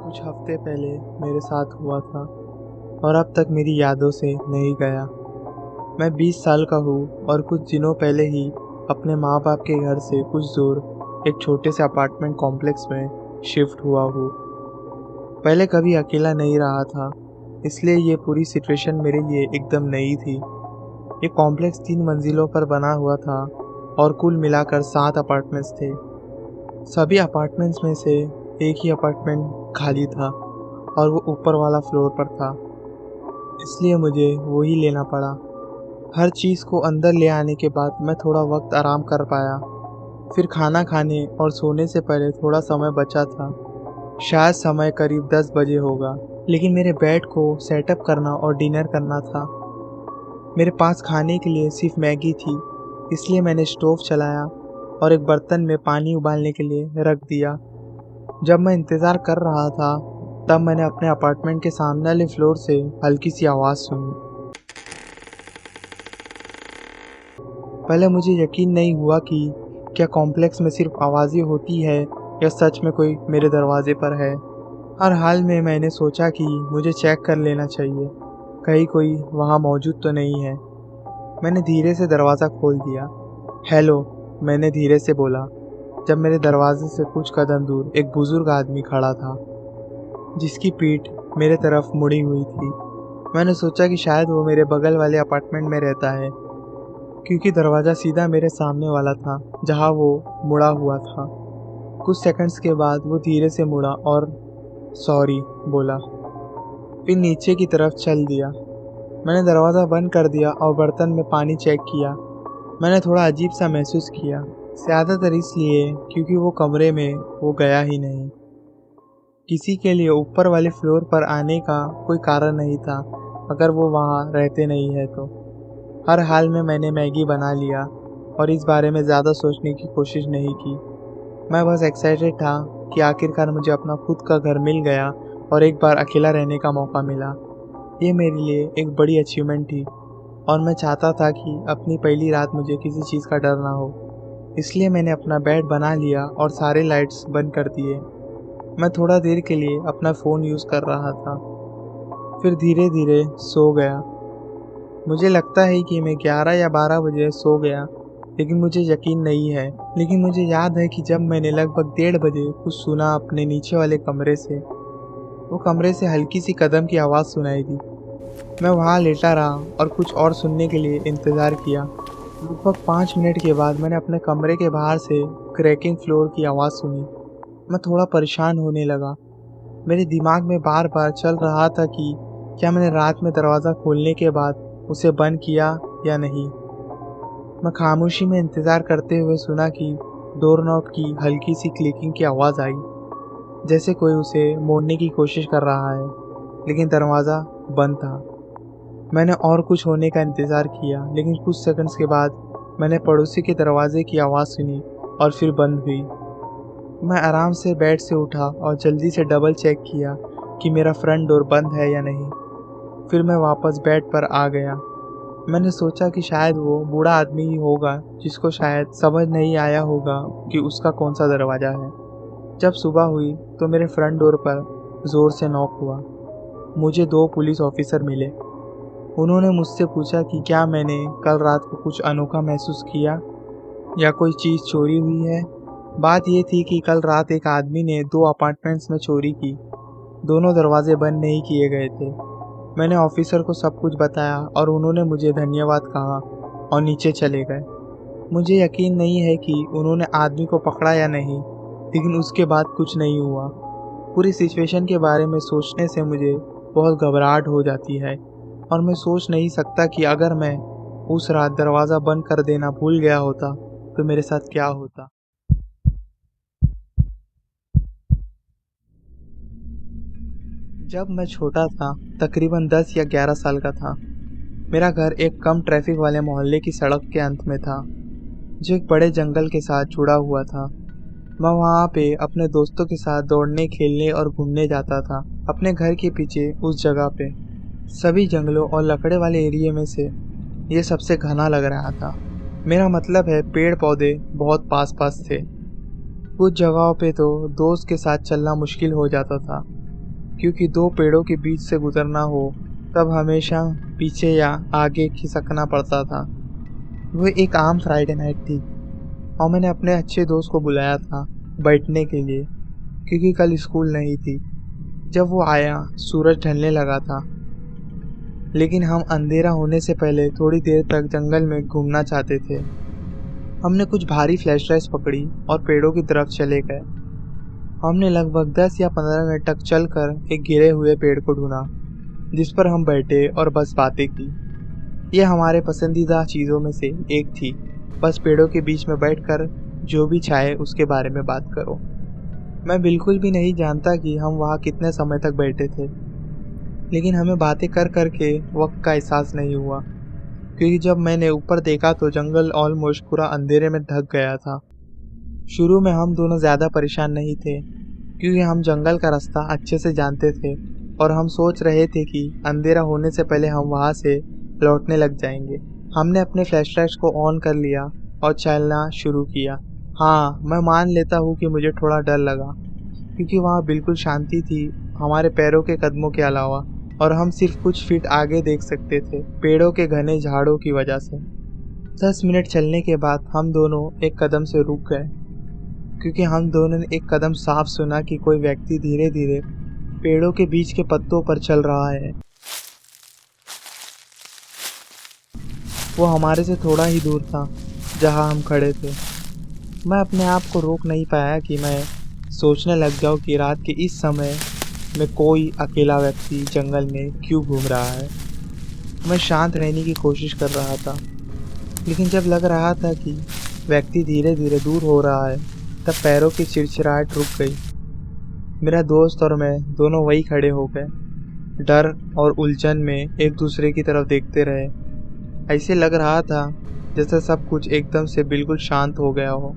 कुछ हफ्ते पहले मेरे साथ हुआ था और अब तक मेरी यादों से नहीं गया। मैं 20 साल का हूँ और कुछ दिनों पहले ही अपने माँ बाप के घर से कुछ दूर एक छोटे से अपार्टमेंट कॉम्प्लेक्स में शिफ्ट हुआ हूँ। पहले कभी अकेला नहीं रहा था, इसलिए ये पूरी सिचुएशन मेरे लिए एकदम नई थी। ये कॉम्प्लेक्स 3 मंजिलों पर बना हुआ था और कुल मिलाकर 7 अपार्टमेंट्स थे। सभी अपार्टमेंट्स में से एक ही अपार्टमेंट खाली था और वो ऊपर वाला फ्लोर पर था, इसलिए मुझे वो ही लेना पड़ा। हर चीज़ को अंदर ले आने के बाद मैं थोड़ा वक्त आराम कर पाया। फिर खाना खाने और सोने से पहले थोड़ा समय बचा था। शायद समय करीब 10 बजे होगा, लेकिन मेरे बेड को सेटअप करना और डिनर करना था। मेरे पास खाने के लिए सिर्फ मैगी थी, इसलिए मैंने स्टोव चलाया और एक बर्तन में पानी उबालने के लिए रख दिया। जब मैं इंतज़ार कर रहा था, तब मैंने अपने अपार्टमेंट के सामने वाले फ्लोर से हल्की सी आवाज़ सुनी। पहले मुझे यकीन नहीं हुआ कि क्या कॉम्प्लेक्स में सिर्फ आवाज़ें होती है या सच में कोई मेरे दरवाजे पर है। हर हाल में मैंने सोचा कि मुझे चेक कर लेना चाहिए, कहीं कोई वहाँ मौजूद तो नहीं है। मैंने धीरे से दरवाज़ा खोल दिया। हेलो, मैंने धीरे से बोला, जब मेरे दरवाजे से कुछ कदम दूर एक बुजुर्ग आदमी खड़ा था, जिसकी पीठ मेरे तरफ मुड़ी हुई थी। मैंने सोचा कि शायद वो मेरे बगल वाले अपार्टमेंट में रहता है, क्योंकि दरवाज़ा सीधा मेरे सामने वाला था जहाँ वो मुड़ा हुआ था। कुछ सेकंड्स के बाद वो धीरे से मुड़ा और सॉरी बोला, फिर नीचे की तरफ चल दिया। मैंने दरवाज़ा बंद कर दिया और बर्तन में पानी चेक किया। मैंने थोड़ा अजीब सा महसूस किया, ज़्यादातर इसलिए क्योंकि वो कमरे में वो गया ही नहीं। किसी के लिए ऊपर वाले फ्लोर पर आने का कोई कारण नहीं था, अगर वो वहाँ रहते नहीं है तो। हर हाल में मैंने मैगी बना लिया और इस बारे में ज़्यादा सोचने की कोशिश नहीं की। मैं बस एक्साइटेड था कि आखिरकार मुझे अपना खुद का घर मिल गया और एक बार अकेला रहने का मौका मिला। ये मेरे लिए एक बड़ी अचीवमेंट थी और मैं चाहता था कि अपनी पहली रात मुझे किसी चीज़ का डर ना हो। इसलिए मैंने अपना बेड बना लिया और सारे लाइट्स बंद कर दिए। मैं थोड़ा देर के लिए अपना फ़ोन यूज़ कर रहा था, फिर धीरे धीरे सो गया। मुझे लगता है कि मैं 11 या 12 बजे सो गया, लेकिन मुझे यकीन नहीं है। लेकिन मुझे याद है कि जब मैंने लगभग 1:30 बजे कुछ सुना अपने नीचे वाले कमरे से, वो कमरे से हल्की सी कदम की आवाज़ सुनाई दी। मैं वहाँ लेटा रहा और कुछ और सुनने के लिए इंतज़ार किया। लगभग 5 मिनट के बाद मैंने अपने कमरे के बाहर से क्रैकिंग फ्लोर की आवाज़ सुनी। मैं थोड़ा परेशान होने लगा। मेरे दिमाग में बार बार चल रहा था कि क्या मैंने रात में दरवाज़ा खोलने के बाद उसे बंद किया या नहीं। मैं खामोशी में इंतज़ार करते हुए सुना कि डोरनॉब की हल्की सी क्लिकिंग की आवाज़ आई, जैसे कोई उसे मोड़ने की कोशिश कर रहा है, लेकिन दरवाज़ा बंद था। मैंने और कुछ होने का इंतज़ार किया, लेकिन कुछ सेकंड्स के बाद मैंने पड़ोसी के दरवाजे की आवाज़ सुनी और फिर बंद हुई। मैं आराम से बेड से उठा और जल्दी से डबल चेक किया कि मेरा फ्रंट डोर बंद है या नहीं। फिर मैं वापस बेड पर आ गया। मैंने सोचा कि शायद वो बूढ़ा आदमी ही होगा, जिसको शायद समझ नहीं आया होगा कि उसका कौन सा दरवाज़ा है। जब सुबह हुई तो मेरे फ्रंट डोर पर ज़ोर से नॉक हुआ। मुझे 2 पुलिस ऑफिसर मिले। उन्होंने मुझसे पूछा कि क्या मैंने कल रात को कुछ अनोखा महसूस किया या कोई चीज़ चोरी हुई है। बात ये थी कि कल रात एक आदमी ने 2 अपार्टमेंट्स में चोरी की। दोनों दरवाजे बंद नहीं किए गए थे। मैंने ऑफिसर को सब कुछ बताया और उन्होंने मुझे धन्यवाद कहा और नीचे चले गए। मुझे यकीन नहीं है कि उन्होंने आदमी को पकड़ा या नहीं, लेकिन उसके बाद कुछ नहीं हुआ। पूरी सिचुएशन के बारे में सोचने से मुझे बहुत घबराहट हो जाती है और मैं सोच नहीं सकता कि अगर मैं उस रात दरवाज़ा बंद कर देना भूल गया होता तो मेरे साथ क्या होता। जब मैं छोटा था, तकरीबन 10 या 11 साल का था, मेरा घर एक कम ट्रैफिक वाले मोहल्ले की सड़क के अंत में था, जो एक बड़े जंगल के साथ जुड़ा हुआ था। मैं वहाँ पे अपने दोस्तों के साथ दौड़ने, खेलने और घूमने जाता था। अपने घर के पीछे उस जगह पे सभी जंगलों और लकड़े वाले एरिया में से ये सबसे घना लग रहा था। मेरा मतलब है पेड़ पौधे बहुत पास पास थे। कुछ जगहों पे तो दोस्त के साथ चलना मुश्किल हो जाता था। क्योंकि दो पेड़ों के बीच से गुजरना हो तब हमेशा पीछे या आगे खिसकना पड़ता था। वो एक आम फ्राइडे नाइट थी और मैंने अपने अच्छे दोस्त को बुलाया था बैठने के लिए, क्योंकि कल स्कूल नहीं थी। जब वो आया सूरज ढलने लगा था, लेकिन हम अंधेरा होने से पहले थोड़ी देर तक जंगल में घूमना चाहते थे। हमने कुछ भारी फ्लैश लाइट्स पकड़ी और पेड़ों की तरफ चले गए। हमने लगभग 10 या 15 मिनट तक चलकर एक गिरे हुए पेड़ को ढूंढा जिस पर हम बैठे और बस बातें की। यह हमारे पसंदीदा चीज़ों में से एक थी, बस पेड़ों के बीच में बैठकर जो भी चाहे उसके बारे में बात करो। मैं बिल्कुल भी नहीं जानता कि हम वहाँ कितने समय तक बैठे थे, लेकिन हमें बातें कर कर के वक्त का एहसास नहीं हुआ, क्योंकि जब मैंने ऊपर देखा तो जंगल ऑलमोस्ट पूरा अंधेरे में ढक गया था। शुरू में हम दोनों ज़्यादा परेशान नहीं थे, क्योंकि हम जंगल का रास्ता अच्छे से जानते थे और हम सोच रहे थे कि अंधेरा होने से पहले हम वहाँ से लौटने लग जाएंगे। हमने अपने फ्लैशलाइट्स को ऑन कर लिया और चलना शुरू किया। हाँ, मैं मान लेता हूँ कि मुझे थोड़ा डर लगा, क्योंकि वहाँ बिल्कुल शांति थी हमारे पैरों के कदमों के अलावा, और हम सिर्फ कुछ फीट आगे देख सकते थे पेड़ों के घने झाड़ों की वजह से। 10 मिनट चलने के बाद हम दोनों एक कदम से रुक गए, क्योंकि हम दोनों ने एक कदम साफ सुना कि कोई व्यक्ति धीरे धीरे पेड़ों के बीच के पत्तों पर चल रहा है। वो हमारे से थोड़ा ही दूर था जहां हम खड़े थे। मैं अपने आप को रोक नहीं पाया कि मैं सोचने लग जाऊं कि रात के इस समय में कोई अकेला व्यक्ति जंगल में क्यों घूम रहा है। मैं शांत रहने की कोशिश कर रहा था, लेकिन जब लग रहा था कि व्यक्ति धीरे धीरे दूर हो रहा है तब पैरों की चिड़चिड़ाहट रुक गई। मेरा दोस्त और मैं दोनों वही खड़े हो गए, डर और उलझन में एक दूसरे की तरफ देखते रहे। ऐसे लग रहा था जैसे सब कुछ एकदम से बिल्कुल शांत हो गया हो।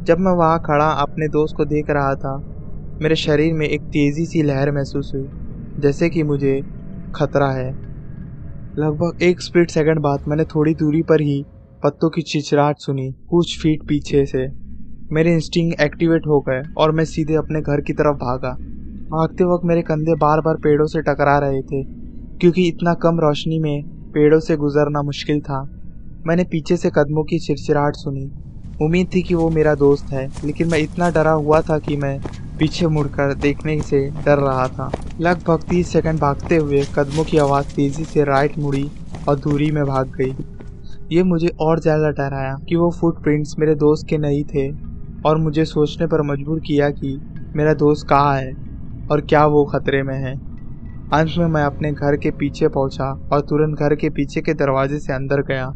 जब मैं वहाँ खड़ा अपने दोस्त को देख रहा था, मेरे शरीर में एक तेजी सी लहर महसूस हुई, जैसे कि मुझे खतरा है। लगभग एक स्प्लिट सेकंड बाद मैंने थोड़ी दूरी पर ही पत्तों की चिचराहट सुनी, कुछ फीट पीछे से। मेरे इंस्टिंक्ट एक्टिवेट हो गए और मैं सीधे अपने घर की तरफ भागा। भागते वक्त मेरे कंधे बार बार पेड़ों से टकरा रहे थे, क्योंकि इतना कम रोशनी में पेड़ों से गुजरना मुश्किल था। मैंने पीछे से कदमों की चिड़चिड़ाहट सुनी। उम्मीद थी कि वो मेरा दोस्त है, लेकिन मैं इतना डरा हुआ था कि मैं पीछे मुड़कर देखने से डर रहा था। लगभग 30 सेकंड भागते हुए कदमों की आवाज़ तेजी से राइट मुड़ी और दूरी में भाग गई। ये मुझे और ज़्यादा डराया कि वो फुटप्रिंट्स मेरे दोस्त के नहीं थे, और मुझे सोचने पर मजबूर किया कि मेरा दोस्त कहाँ है और क्या वो खतरे में है। अंत में मैं अपने घर के पीछे पहुंचा और तुरंत घर के पीछे के दरवाजे से अंदर गया।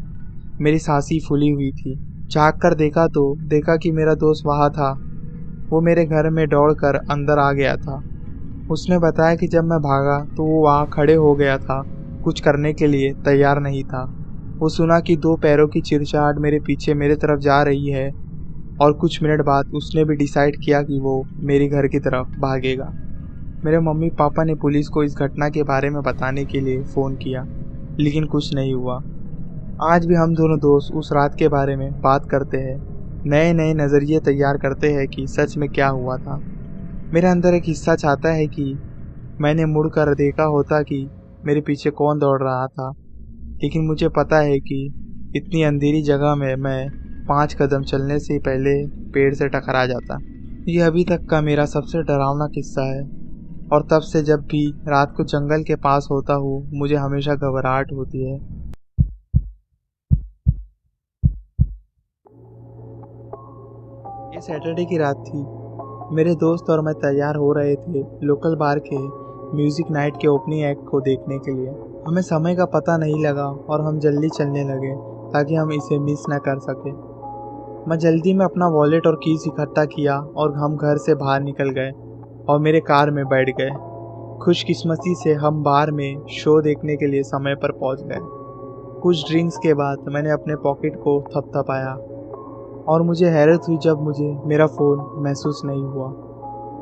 मेरी सांसें फूली हुई थी। झाँक कर देखा तो देखा कि मेरा दोस्त वहाँ था। वो मेरे घर में दौड़कर अंदर आ गया था। उसने बताया कि जब मैं भागा तो वो वहाँ खड़े हो गया था, कुछ करने के लिए तैयार नहीं था। वो सुना कि दो पैरों की चिड़चिड़ाहट मेरे पीछे मेरे तरफ जा रही है, और कुछ मिनट बाद उसने भी डिसाइड किया कि वो मेरे घर की तरफ भागेगा। मेरे मम्मी पापा ने पुलिस को इस घटना के बारे में बताने के लिए फ़ोन किया, लेकिन कुछ नहीं हुआ। आज भी हम दोनों दोस्त उस रात के बारे में बात करते हैं, नए नए नज़रिए तैयार करते हैं कि सच में क्या हुआ था। मेरे अंदर एक हिस्सा चाहता है कि मैंने मुड़ कर देखा होता कि मेरे पीछे कौन दौड़ रहा था, लेकिन मुझे पता है कि इतनी अंधेरी जगह में मैं 5 कदम चलने से पहले पेड़ से टकरा जाता। ये अभी तक का मेरा सबसे डरावना किस्सा है, और तब से जब भी रात को जंगल के पास होता हूँ मुझे हमेशा घबराहट होती है। ये सैटरडे की रात थी। मेरे दोस्त और मैं तैयार हो रहे थे लोकल बार के म्यूजिक नाइट के ओपनिंग एक्ट को देखने के लिए। हमें समय का पता नहीं लगा और हम जल्दी चलने लगे ताकि हम इसे मिस न कर सके। मैं जल्दी में अपना वॉलेट और कीज इकट्ठा किया और हम घर से बाहर निकल गए और मेरे कार में बैठ गए। खुशकिस्मती से हम बार में शो देखने के लिए समय पर पहुंच गए। कुछ ड्रिंक्स के बाद मैंने अपने पॉकेट को थपथपाया और मुझे हैरत हुई जब मुझे मेरा फ़ोन महसूस नहीं हुआ।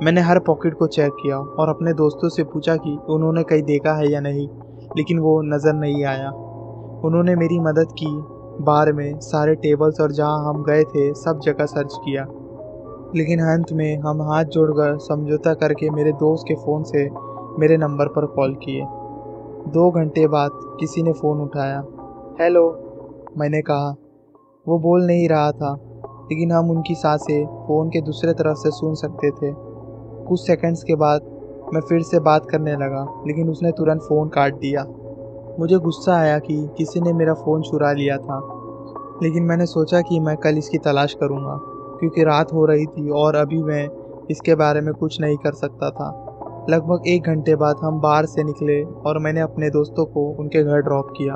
मैंने हर पॉकेट को चेक किया और अपने दोस्तों से पूछा कि उन्होंने कहीं देखा है या नहीं, लेकिन वो नज़र नहीं आया। उन्होंने मेरी मदद की। बार में सारे टेबल्स और जहां हम गए थे सब जगह सर्च किया, लेकिन अंत में हम हाथ जोड़कर समझौता करके मेरे दोस्त के फ़ोन से मेरे नंबर पर कॉल किए। 2 घंटे बाद किसी ने फ़ोन उठाया। हेलो, मैंने कहा। वो बोल नहीं रहा था, लेकिन हम उनकी सांसें फ़ोन के दूसरे तरफ से सुन सकते थे। कुछ सेकंड्स के बाद मैं फिर से बात करने लगा, लेकिन उसने तुरंत फ़ोन काट दिया। मुझे गुस्सा आया कि किसी ने मेरा फ़ोन चुरा लिया था, लेकिन मैंने सोचा कि मैं कल इसकी तलाश करूँगा, क्योंकि रात हो रही थी और अभी मैं इसके बारे में कुछ नहीं कर सकता था। लगभग 1 घंटे बाद हम बार से निकले और मैंने अपने दोस्तों को उनके घर ड्रॉप किया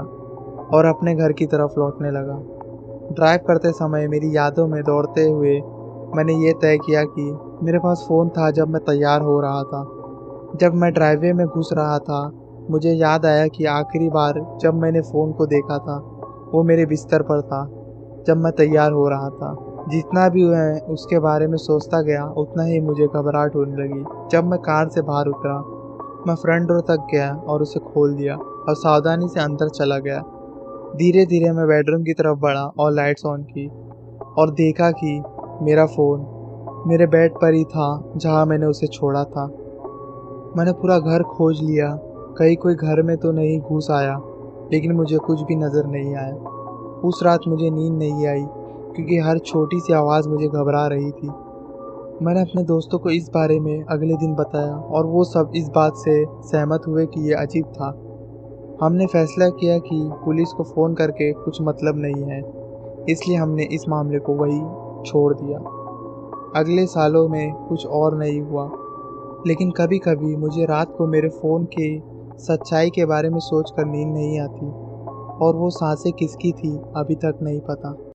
और अपने घर की तरफ लौटने लगा। ड्राइव करते समय मेरी यादों में दौड़ते हुए मैंने ये तय किया कि मेरे पास फ़ोन था जब मैं तैयार हो रहा था। जब मैं ड्राइववे में घुस रहा था, मुझे याद आया कि आखिरी बार जब मैंने फ़ोन को देखा था, वो मेरे बिस्तर पर था, जब मैं तैयार हो रहा था। जितना भी मैं उसके बारे में सोचता गया, उतना ही मुझे घबराहट होने लगी। जब मैं कार से बाहर उतरा, मैं फ्रंट डोर तक गया और उसे खोल दिया और सावधानी से अंदर चला गया। धीरे-धीरे मैं बेडरूम की तरफ बढ़ा और लाइट्स ऑन की और देखा कि मेरा फ़ोन मेरे बेड पर ही था, जहाँ मैंने उसे छोड़ा था। मैंने पूरा घर खोज लिया, कहीं कोई घर में तो नहीं घुस आया, लेकिन मुझे कुछ भी नज़र नहीं आया। उस रात मुझे नींद नहीं आई, क्योंकि हर छोटी सी आवाज़ मुझे घबरा रही थी। मैंने अपने दोस्तों को इस बारे में अगले दिन बताया और वो सब इस बात से सहमत हुए कि ये अजीब था। हमने फैसला किया कि पुलिस को फ़ोन करके कुछ मतलब नहीं है, इसलिए हमने इस मामले को वहीं छोड़ दिया। अगले सालों में कुछ और नहीं हुआ, लेकिन कभी-कभी मुझे रात को मेरे फ़ोन की सच्चाई के बारे में सोचकर नींद नहीं आती और वो सांसें किसकी थी अभी तक नहीं पता।